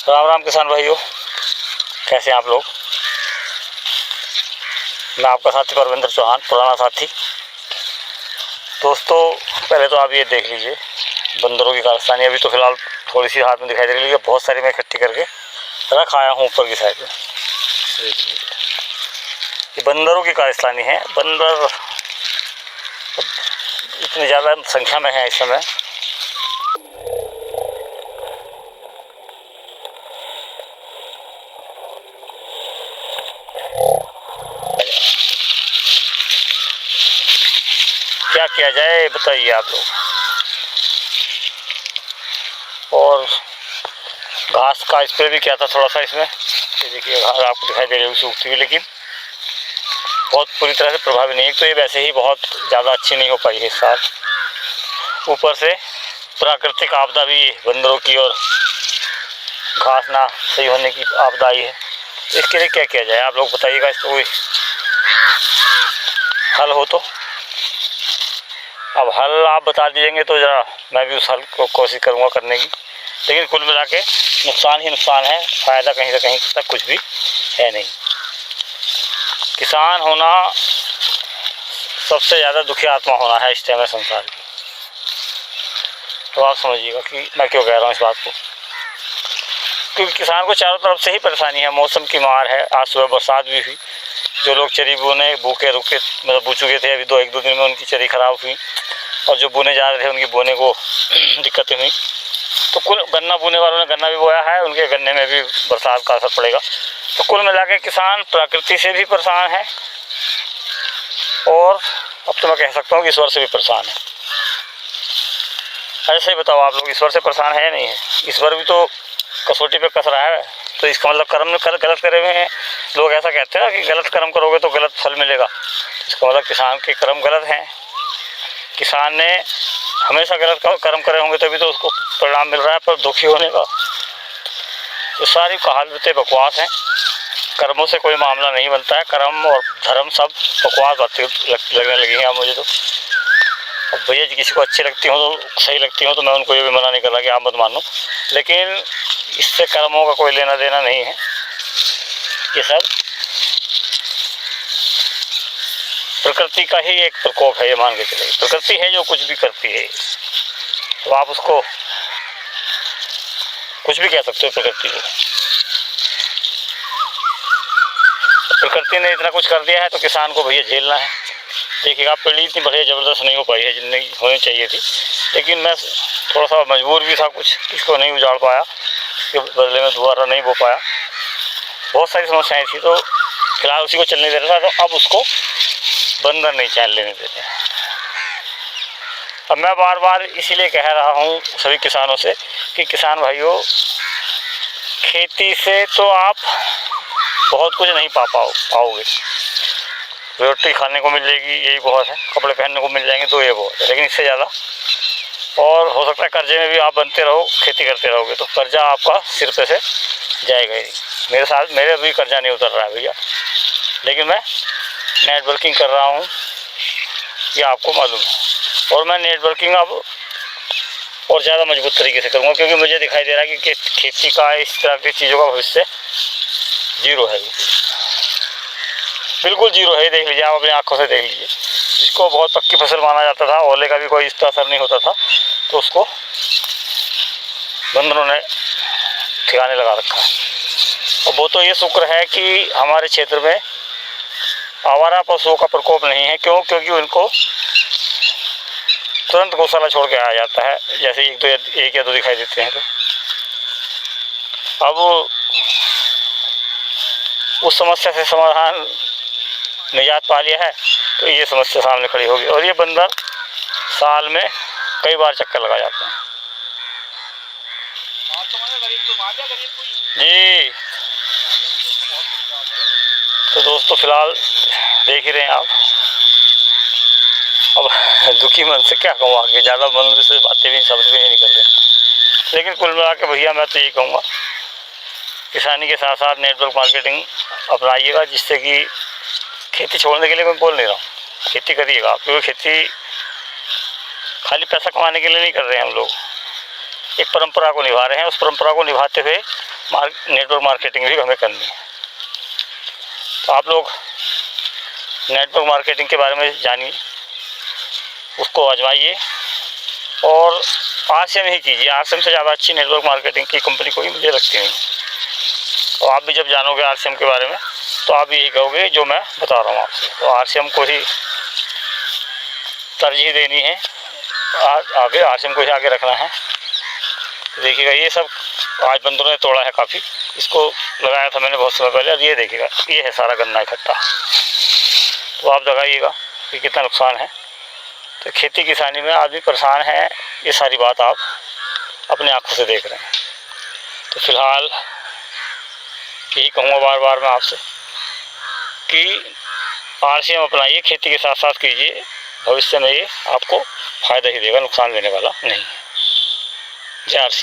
राम राम किसान भाइयों, कैसे हैं आप लोग। मैं आपका साथी परविंदर चौहान, पुराना साथी। दोस्तों, पहले तो आप ये देख लीजिए बंदरों की कारस्तानी। अभी तो फिलहाल थोड़ी सी हाथ में दिखाई दे रही है, बहुत सारी मैं इकट्ठी करके रख आया हूँ ऊपर की साइड में। देख लीजिए, ये बंदरों की कारस्तानी है। बंदर इतनी ज़्यादा संख्या में है इस समय। क्या किया जाए बताइए आप लोग। और घास का स्प्रे भी किया था थोड़ा सा इसमें। ये देखिए घास आपको दिखाई दे रही है सूखती हुई, लेकिन बहुत पूरी तरह से प्रभावी नहीं है। तो ये वैसे ही बहुत ज़्यादा अच्छी नहीं हो पाई है इस साल। ऊपर से प्राकृतिक आपदा भी बंदरों की और घास ना सही होने की आपदा आई है। इसके लिए क्या किया जाए आप लोग बताइएगा। इसको कोई हल हो तो। अब हल आप बता दीजिएंगे तो ज़रा मैं भी उस हल को कोशिश करूँगा करने की। लेकिन कुल मिला के नुकसान ही नुकसान है, फ़ायदा कहीं से कहीं तक कुछ भी है नहीं। किसान होना सबसे ज़्यादा दुखी आत्मा होना है इस टाइम में संसार की। तो आप समझिएगा कि मैं क्यों कह रहा हूँ इस बात को। क्योंकि किसान को चारों तरफ से ही परेशानी है। मौसम की मार है। आज सुबह बरसात भी हुई। जो लोग चरी बोने भूखे रुके मतलब बू चुके थे, अभी एक दो दिन में उनकी चरी खराब हुई। और जो बोने जा रहे थे उनकी बोने को दिक्कतें हुई। तो कुल गन्ना बोने वालों ने गन्ना भी बोया है, उनके गन्ने में भी बरसात का असर पड़ेगा। तो कुल मिला के किसान प्रकृति से भी परेशान है और अब तो मैं कह सकता हूँ कि ईश्वर से भी परेशान है। ऐसे ही बताओ आप लोग, ईश्वर से परेशान है या नहीं है। ईश्वर भी तो कसौटी पे कस रहा है। तो इसका मतलब कर्म में गलत करे हुए हैं लोग। ऐसा कहते हैं ना कि गलत कर्म करोगे तो गलत फल मिलेगा। इसका मतलब किसान के कर्म गलत हैं। किसान ने हमेशा गलत कर्म करे होंगे तभी तो उसको परिणाम मिल रहा है पर दुखी होने का। तो सारी कहावतें बकवास हैं। कर्मों से कोई मामला नहीं बनता है। कर्म और धर्म सब बकवास बातें लगने लगी हैं अब मुझे तो। अब भैया जी किसी को अच्छी लगती हो तो सही लगती हो तो मैं उनको ये भी मना नहीं कर रहा कि आप मत मानो, लेकिन इससे कर्मों का कोई लेना देना नहीं है। ये सब प्रकृति का ही एक प्रकोप है, ये मान के चलिए। प्रकृति है जो कुछ भी करती है। तो आप उसको कुछ भी कह सकते हो प्रकृति को। प्रकृति ने इतना कुछ कर दिया है तो किसान को भैया झेलना है। देखिएगा पीढ़ी इतनी बढ़िया ज़बरदस्त नहीं हो पाई है जितनी होनी चाहिए थी, लेकिन मैं थोड़ा सा मजबूर भी था, कुछ इसको नहीं उजाड़ पाया, इसके बदले में दोबारा नहीं बो पाया। बहुत सारी समस्याएं थी तो फिलहाल उसी को चलने दे रहा था। तो अब उसको बंदर नहीं चैन लेने देते। अब मैं बार बार इसीलिए कह रहा हूँ सभी किसानों से कि किसान भाइयों, खेती से तो आप बहुत कुछ नहीं पाओगे। रोटी खाने को मिल जाएगी यही बहुत है, कपड़े पहनने को मिल जाएंगे तो ये बहुत है, लेकिन इससे ज़्यादा और हो सकता है कर्जे में भी आप बनते रहो, खेती करते रहोगे तो कर्जा आपका सिर पे से जाएगा ही। मेरे अभी कर्जा नहीं उतर रहा है भैया, लेकिन मैं नेटवर्किंग कर रहा हूँ, ये आपको मालूम है। और मैं नेटवर्किंग अब और ज़्यादा मजबूत तरीके से करूँगा, क्योंकि मुझे दिखाई दे रहा है कि खेती का इस तरह की चीज़ों का भविष्य जीरो है, बिल्कुल जीरो है। देख लीजिए आप अपनी आंखों से देख लीजिए। जिसको बहुत पक्की फसल माना जाता था, ओले का भी कोई इस तरह असर नहीं होता था, तो उसको बंदरों ने ठिकाने लगा रखा है। और वो तो ये शुक्र है कि हमारे क्षेत्र में आवारा पशुओं का प्रकोप नहीं है। क्यों? क्योंकि उनको तुरंत गौशाला छोड़ के आया जाता है, जैसे एक या दो दिखाई देते हैं। तो अब उस समस्या से समाधान निजात पा लिया है तो ये समस्या सामने खड़ी होगी। और ये बंदर साल में कई बार चक्कर लगा जाते हैं जी। तो दोस्तों फिलहाल देख ही रहे हैं आप। अब दुखी मन से क्या कहूँ, आगे ज़्यादा मन से बातें भी शब्द भी नहीं निकल रहे हैं। लेकिन कुल मिला के भैया मैं तो यही कहूँगा, किसानी के साथ साथ नेटवर्क मार्केटिंग अपनाइएगा, जिससे कि खेती छोड़ने के लिए मैं बोल नहीं रहा हूँ, खेती करिएगा आप। क्योंकि खेती खाली पैसा कमाने के लिए नहीं कर रहे हैं हम लोग, एक परंपरा को निभा रहे हैं। उस परंपरा को निभाते हुए नेटवर्क मार्केटिंग भी हमें करनी है। तो आप लोग नेटवर्क मार्केटिंग के बारे में जानिए, उसको आजमाइए और RCM ही कीजिए। RCM से ज़्यादा अच्छी नेटवर्क मार्केटिंग की कंपनी कोई मुझे लगती नहीं। तो आप भी जब जानोगे RCM के बारे में तो आप भी यही कहोगे जो मैं बता रहा हूँ आपसे। तो RCM को ही तरजीह देनी है, आगे RCM को ही आगे रखना है। तो देखिएगा ये सब आज बंदरों ने तोड़ा है काफ़ी। इसको लगाया था मैंने बहुत समय पहले, और ये देखिएगा ये है सारा गन्ना इकट्ठा। तो आप लगाइएगा कि कितना नुकसान है। तो खेती किसानी में आदमी परेशान है, ये सारी बात आप अपने आंखों से देख रहे हैं। तो फिलहाल यही कहूँगा बार बार मैं आपसे कि RCM अपनाइए, खेती के साथ साथ कीजिए। भविष्य में ये आपको फ़ायदा ही देगा, नुकसान देने वाला नहीं। जय RCM।